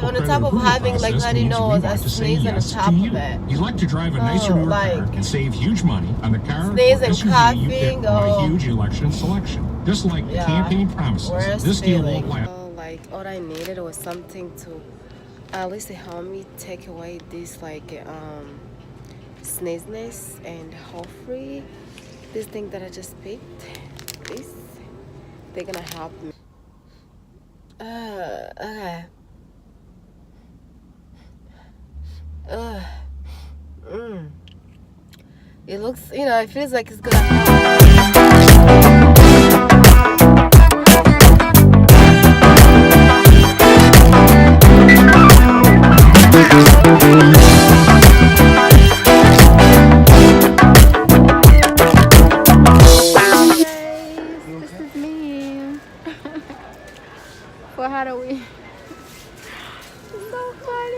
on the top of having like honey nose, a sneeze on the top of it. You'd like to drive a nicer, newer car and save huge money on the car sneeze or and SUV coughing, you pick from a huge election selection. Just like the campaign promises, this deal won't last. Like all I needed was something to at least help me take away this like sneeziness, and hopefully this thing that I just picked, this, they're gonna help me. Okay. It looks, you know, it feels like it's gonna help. This is me for Halloween. It's so funny.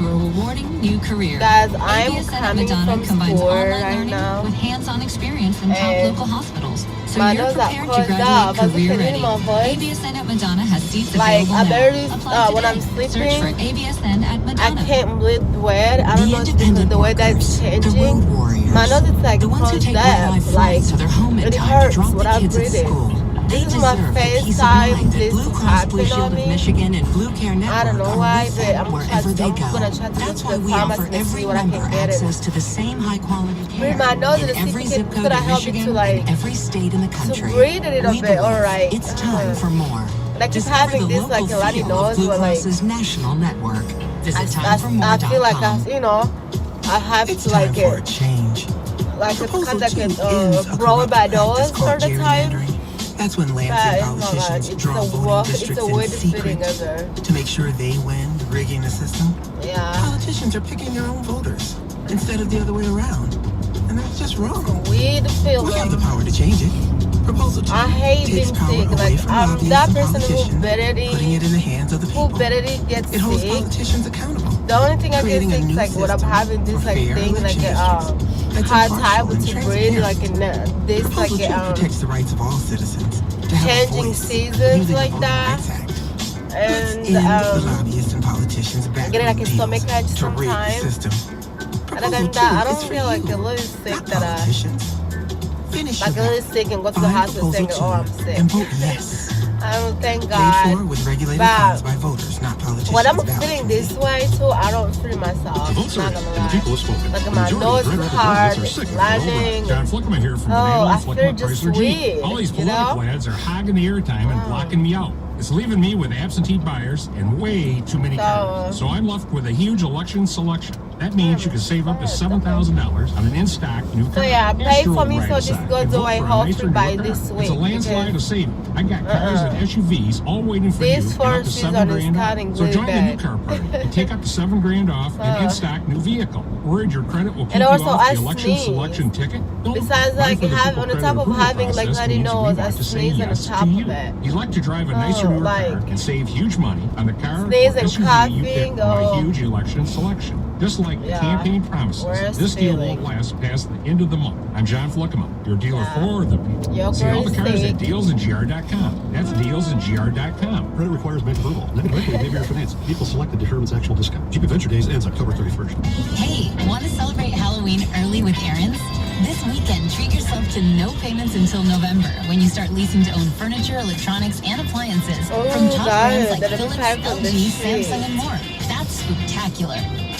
a rewarding new career. Guys, I'm ABSN at coming Madonna from combines school online right learning now. with hands-on experience from top And local hospitals. So my you're nose are prepared to closed graduate up. As you career can hear ready. my voice. ABSN at Madonna has seats Like, available I now. barely, Apply when I'm today. Search for sleeping, ABSN at I Madonna. can't breathe well. I don't The know if it's because independent the way that it's workers, the changing. road warriors, My nose is like the ones who closed take up. red-eye Like, flights so they're home in it time to hurts drop the when I'm kids at breathing. school. They This is my deserve the first peace of time mind that this Blue is Cross Blue happening Shield on of me. Michigan and Blue Care I don't Network know are why, with but them wherever they go. gonna try to go That's to why the we offer pharmacy and see every what I can member get it. access to the same high-quality Breathe care my nose in and see every if zip it's code gonna of help me to Michigan like and every state in the to country. breathe a little We bit. All believe right. it's time for more. And I keep Discover having the this local like a runny feel nose of Blue where like Cross's national network. Visit I timeformore.com. feel like I have It's to time like for a it. change. Like it's Proposal kind of 2 like is a blow corrupt by practice doors called all the time. gerrymandering. That's when Lansing That is not politicians right. draw voting districts in weirdest feeling secret ever. to make sure they win, rigging the system. Yeah. Politicians are picking their own voters instead of the other way around. And that's just wrong. Weird We have the feeling. power to change it. Proposal 2 I hate takes being power sick. away Like from I'm lobbyists that and person who politicians, barely putting it in the hands of the people. gets It holds sick. politicians accountable. The only thing I get Creating a sick is new like when I'm system having this for like fair thing like election that's hard impartial time and to breathe transparent. like in this like Proposal 2 protects the rights of all citizens to have a changing voice seasons using like the Voting that. Rights Act. And Let's end the lobbyists and politicians back getting like a deals stomach ache to rig the sometimes. system. And Proposal then 2 I don't is for feel like you, a little sick not that politicians. Finish like a your little battle. sick and go to the Find hospital saying, Proposal oh, 2 I'm sick. and vote yes. I don't thank Paid God. for with regulated But funds by voters, not politicians. when I'm ballot feeling committee. this way too, I don't feel myself. The votes Not are in, gonna and the lie. people have spoken. Like The my majority nose of is Grand Rapids hard, residents are it's sick of the override. landing. John Flickerman here from Oh, Banana I and feel Flickerman just Chrysler Jeep. weird, All these you political know? ads are hogging the airtime and blocking me out. It's leaving me with absentee buyers and way too many cars. So I'm left with a huge election selection. That means you can save up to $7,000 on an in-stock new car. So yeah, pay Astro for me right so this aside. goes And vote away for a hopefully nicer, by newer this car. week. It's a landslide because of saving. I got cars and SUVs all waiting for This you and four up to season $7 is grand cutting off. So really join the new bad. car party and take up to $7 grand off an in-stock new vehicle. Worried your credit will keep And you also, off I the election sneeze. selection ticket? Don't Besides, apply like, for the have- triple on the credit top of approval having, like, process bloody means we nose, I want to say sneeze on the yes top to of you. it. You'd like to drive a nicer, newer like, car and save huge money on the car sneeze or and SUV you pick coughing, from my oh. huge election selection. Just like the campaign promises, worst this deal feeling. won't last past the end of the month. I'm John Flickerman, your dealer for the people. Your See all the girl's cars sick. at dealsandgr.com. That's dealsandgr.com. Credit requires bank approval. Lending directly may be refinanced. Vehicle selected determines actual discount. Jeep Adventure Days ends October 31st. Hey, want to celebrate Halloween early with errands? This weekend, treat yourself to no payments until November when you start leasing to own furniture, electronics, and appliances from top brands like Philips, LG, Samsung, and more. That's spectacular.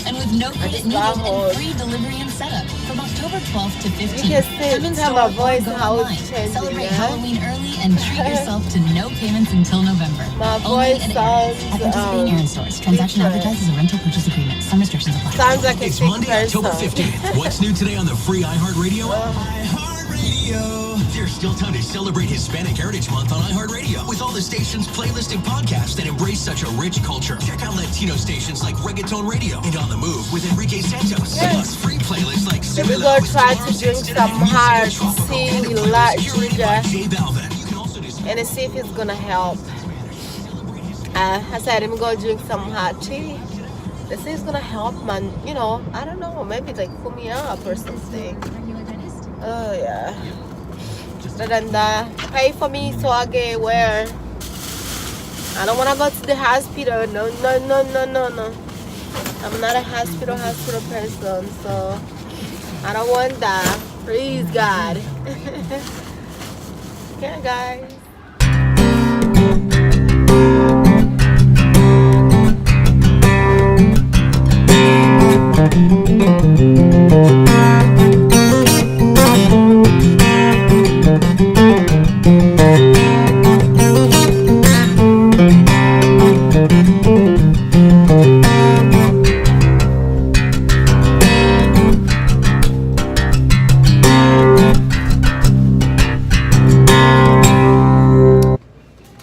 And with no credit needed and free delivery and setup from October 12th to 15th. You can Come in tell store my or voice go how online. it's changing, Celebrate yeah? Halloween early and treat yourself to no payments until November. My Only voice at sounds, At participating Aaron stores. Transaction different. advertised as a rental purchase agreement. Some restrictions apply. Sounds like a It's sick Monday, October person. 15th. What's new today on the free iHeartRadio app? iHeartRadio. There's still time to celebrate Hispanic Heritage Month on iHeartRadio with all the station's playlist and podcasts that embrace such a rich culture. Check out Latino stations like Reggaeton Radio and On the Move with Enrique Santos. Plus free playlists like Let me go try to drink some hard tea, light ginger, J Balvin. You can also discover and see if it's gonna help. I said, let me go drink some hot tea. Let's see if it's gonna help, man. You know, I don't know, maybe like cool me up or something. Oh yeah. Then pay for me so I get where. I don't wanna go to the hospital. No. I'm not a hospital person, so I don't want that. Please God. Okay, guys.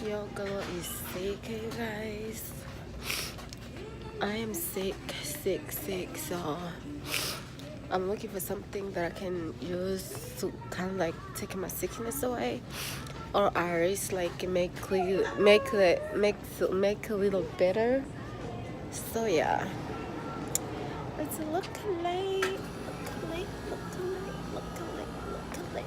Your girl is sick, hey guys. I am sick, so I'm looking for something that I can use to kind of like take my sickness away, or at least like make a little better. So yeah, It's looking late. Looking late. Looking late. Looking late. Looking late.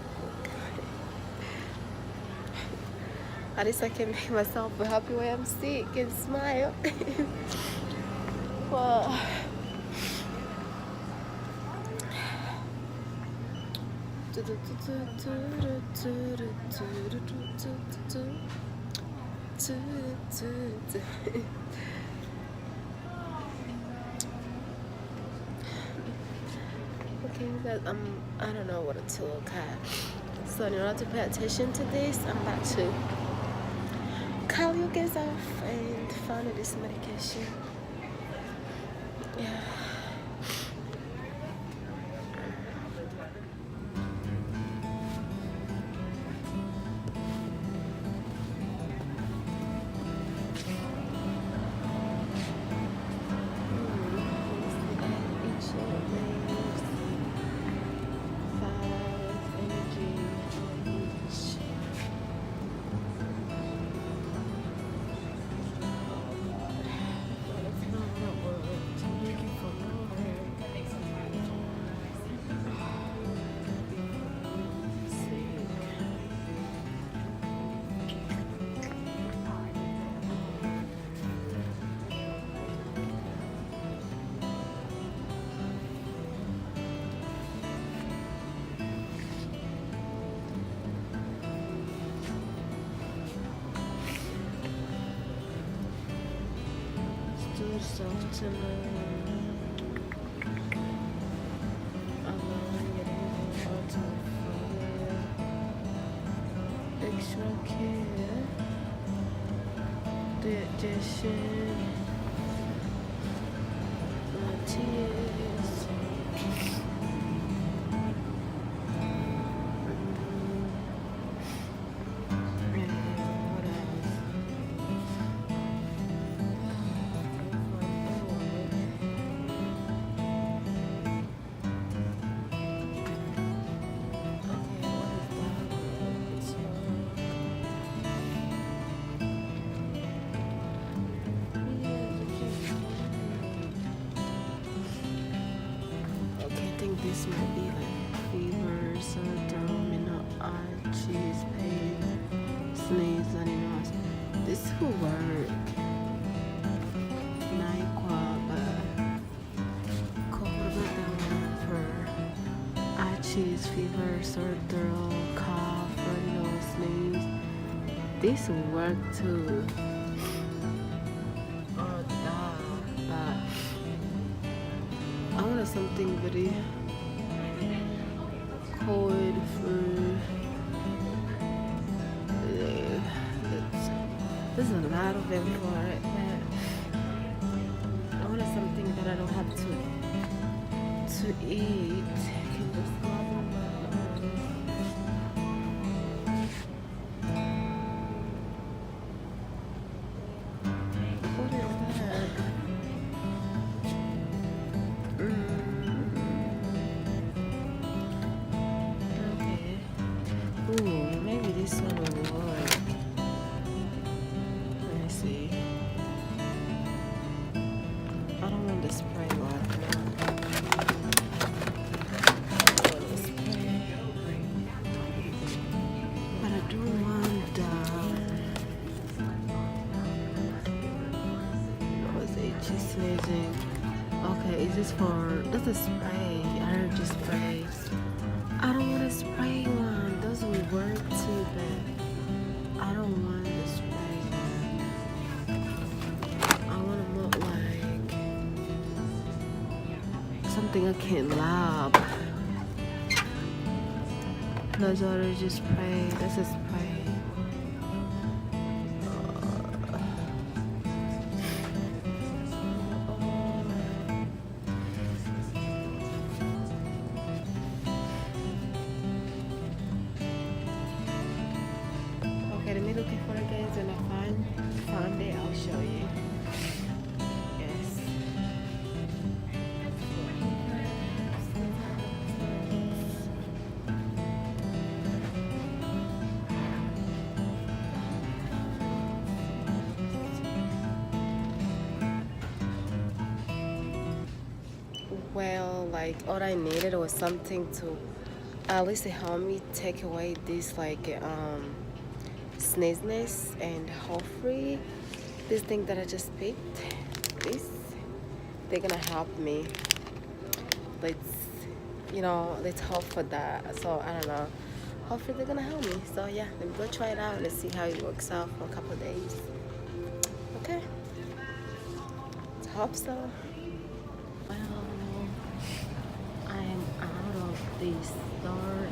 At least I can make myself happy when I'm sick and smile. Well, okay, guys, I don't know what to look at. So in order to pay attention to this, I'm about to call you guys off and follow this medication. Yeah. Soft to extra care, digestion, tears. This might be like fever, sore abdominal, arches, pain, sneeze, running nose. This will work. NyQuil, cover for arches, fever, sore throat, cough, running nose, sneeze. This will work too. Oh, but I wanted something very cold for there's a lot of them for it, but I wanted something that I don't have to eat. I can just cover my what is that? Ooh, maybe this one will work. Let me see. I don't want the spray one. I don't want the spray. But I do want what's itchy sneezing? Okay, is this for that's a spray? Allergy spray. I don't want a spray one. Those will work too bad. I don't want the spray one. I want to look like something I can lob. Those allergy spray. That's a spray. Okay, let me look for it, guys. When I find it, I'll show you. Yes. well, like all I needed was something to at least help me take away this like sneeziness and hopefully this thing that I just picked, this, they're gonna help me. Let's hope for that. So I don't know, hopefully they're gonna help me. So yeah, let me go try it out and see how it works out for a couple of days. Okay, let's hope so. Well, I'm out of this store.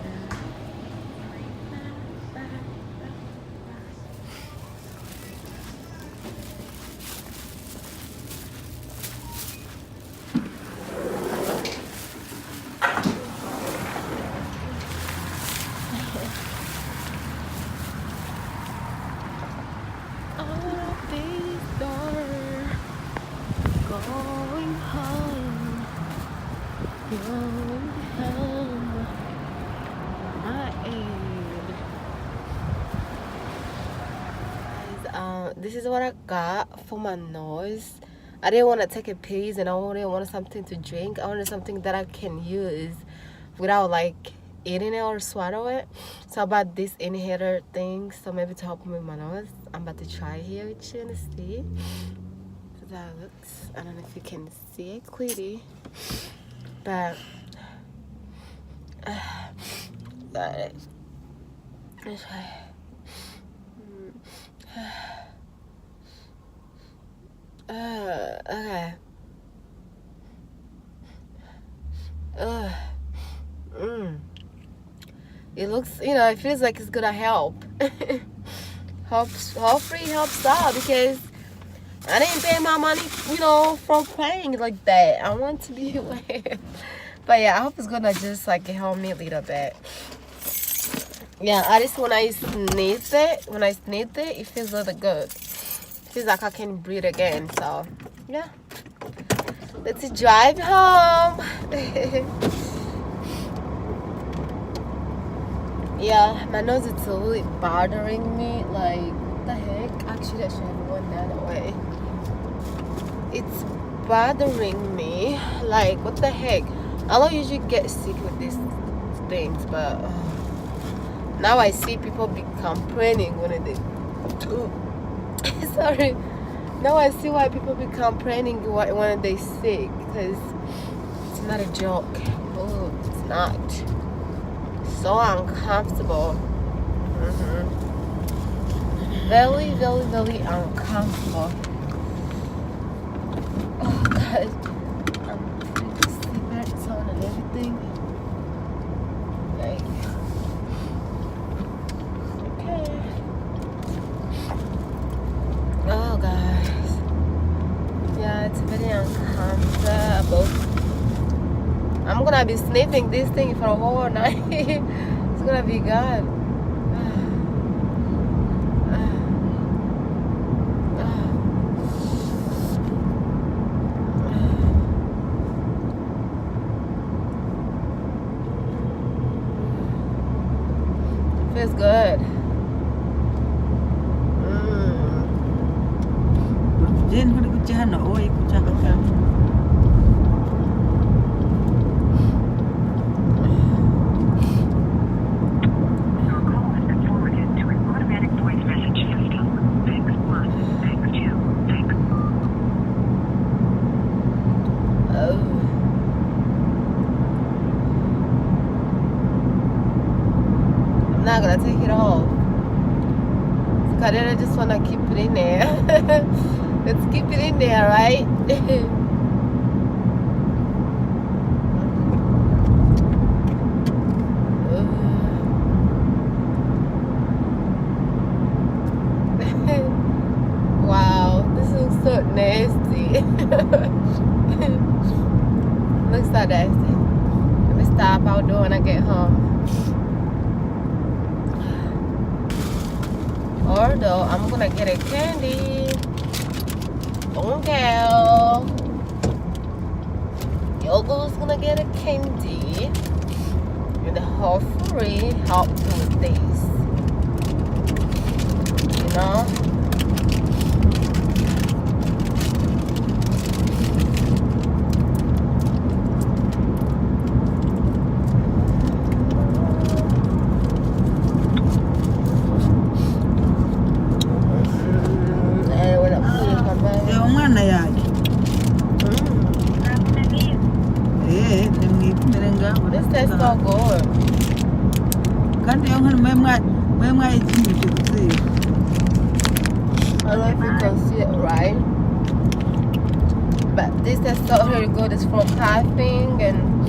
This is what I got for my nose. I didn't want to take a piece and I only wanted something to drink. I wanted something that I can use without like eating it or swallow it. So I bought this inhaler thing, so maybe to help me with my nose. I'm about to try here with you and see how that looks. I don't know if you can see it clearly, but got it. Let's try. Okay. It looks, it feels like it's gonna help. Hopefully it helps out because I didn't pay my money, from playing like that. I want to be aware. But yeah, I hope it's gonna just like help me a little bit. Yeah, at least when I sneeze it, it feels really good. Feels like I can breathe again. So yeah, let's drive home. Yeah, my nose is really bothering me. Like, what the heck? Actually, I should have gone the other way. It's bothering me. Like, what the heck? I don't usually get sick with these things, but now I see people be complaining when they sorry. Now I see why people be complaining when they sick, because it's not a joke. Oh, it's not. So uncomfortable. Very, very, very uncomfortable. Oh God, I'm putting the seatbelts on and everything. Like, okay. Oh guys, yeah, it's very uncomfortable. I'm gonna be sniffing this thing for a whole night. It's gonna be good. Feels good. I'm not gonna take it off. Because I just wanna keep it in there. Let's keep it in there, right? Wow, this looks so nasty. Looks so nasty. Let me stop outdoor when I get home. Although I'm gonna get a candy. Okay. Yogo's gonna get a candy. And hopefully help with this. You know? This tastes so good. I don't know if you can see it right, but this tastes so very good. It's for coughing and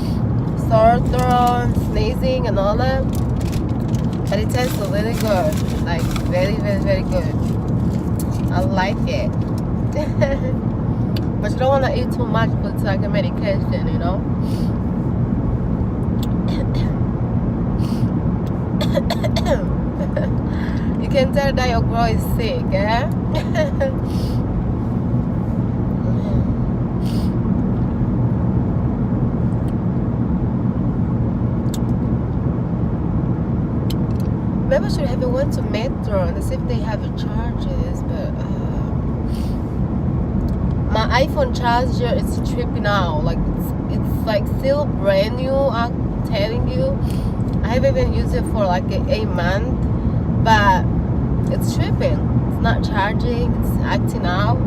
sore throat, sneezing and all that. But it tastes really good, like very, very, very good. I like it. But you don't want to eat too much because it's like a medication, you know. You can tell that your girl is sick, eh? Maybe I should have went to Metro and see if they have charges, but my iPhone charger is tripping out. Like it's like still brand new. I'm telling you, I haven't even used it for like a month, but it's tripping. It's not charging. It's acting out.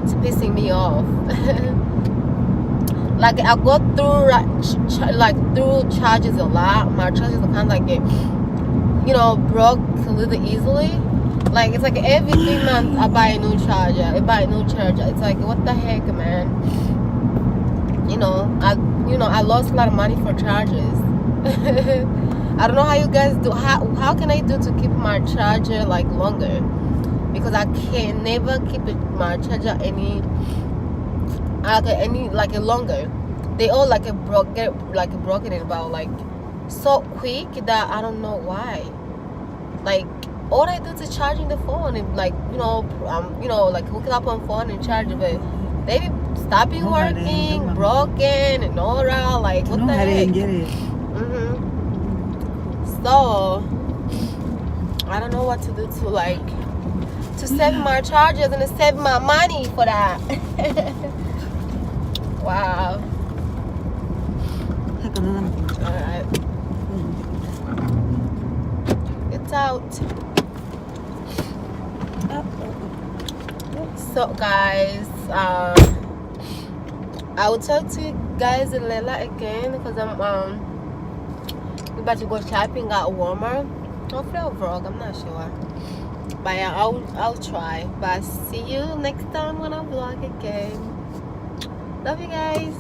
It's pissing me off. Like I go through through charges a lot. My charges are kind of like broke a little easily. Like it's like every 3 months I buy a new charger. It's like, what the heck, man? I lost a lot of money for chargers. I don't know how you guys do. How can I do to keep my charger like longer? Because I can never keep my charger any longer. They all get broken in about like so quick that I don't know why. Like all I do is charging the phone and like hook it up on phone and charge it, but they be stopping working, broken and all around. Like what the heck? So I don't know what to do to save my chargers and to save my money for that. Wow. Alright. It's out. So guys, I will talk to you guys later again because I'm about to go shopping at Walmart. Hopefully I'll vlog, I'm not sure. But yeah, I'll try. But see you next time when I vlog again. Love you guys.